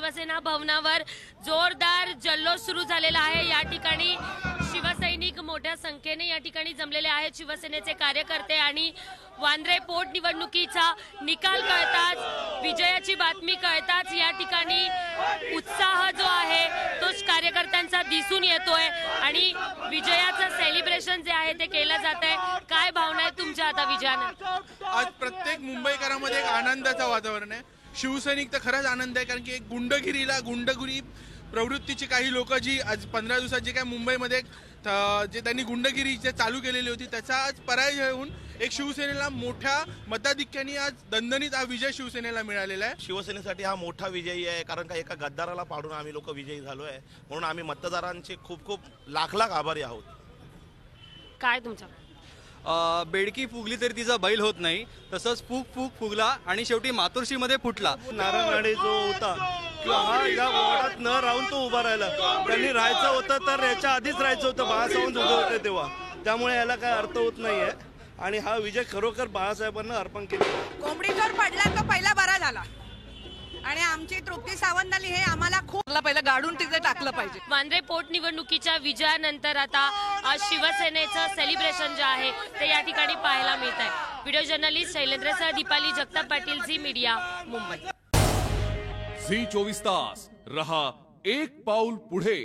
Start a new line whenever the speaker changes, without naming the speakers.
शिवसेना भवनावर जोरदार जल्लोष सुरू झालेला आहे। या ठिकाणी शिवसैनिक मोठ्या संख्येने या ठिकाणी जमलेले आहेत। शिवसेनेचे कार्यकर्ते आणि वांद्रे पोटनिवडणुकीचा निकाल कळताच, विजयाची बातमी कळताच या ठिकाणी उत्साह जो आहे तो कार्यकर्त्यांचा दिसून येतोय आणि विजयाचं सेलिब्रेशन जे आहे ते केलं जात आहे। काय भावना आहे तुमच्या आता विजयानंतर?
आज प्रत्येक मुंबईकरांमध्ये एक आनंदाचं वातावरण आहे। शिवसैनिक तर खरंच आनंद आहे, कारण की एक गुंडगिरी प्रवृत्तीची काही लोक जी आज 15 दिवसात जे काय मुंबईमध्ये जे त्यांनी गुंडगिरी जे चालू केलेली होती त्याचा आज पराजय होऊन एक शिवसेनेला मोठ्या मताधिक्याने आज दणदणीत हा विजय शिवसेनेला मिळालेला आहे।
शिवसेनेसाठी हा मोठा विजयी आहे, कारण का एका गद्दाराला पाडून आम्ही लोक विजयी झालो आहे, म्हणून आम्ही मतदारांचे खूप खूप लाख आभारी आहोत।
काय तुमचं?
बेडकी फुगली तरी तिचा बैल होत नाही, तसंच फुगला आणि शेवटी मातोश्रीमध्ये फुटला।
नारायण जो होता हा या वॉर्डात न राहून तो उभा राहिला, त्यांनी राहायचं होतं तर याच्या आधीच राहायचं होतं, बाळासाहेब उभे होते तेव्हा, त्यामुळे याला काय अर्थ होत नाहीये आणि हा विजय खरोखर बाळासाहेबांना अर्पण केला।
कोंबडीकर पडला तो पहिला बरा झाला आणि आमची तृप्ती सावंतांनी हे आम्हाला खूप पहिलं गाडून तिथे टाकलं पाहिजे।
वांद्रे पोटनिवडणुकीच्या विजयानंतर आता आज शिवसेनेचं सेलिब्रेशन जे आहे ते या ठिकाणी पाहायला मिळत आहे। व्हिडिओ जर्नलिस्ट शैलेंद्रसह दीपाली जगताप पाटील, झी मीडिया, मुंबई।
झी 24 तास रहा एक पाऊल पुढे।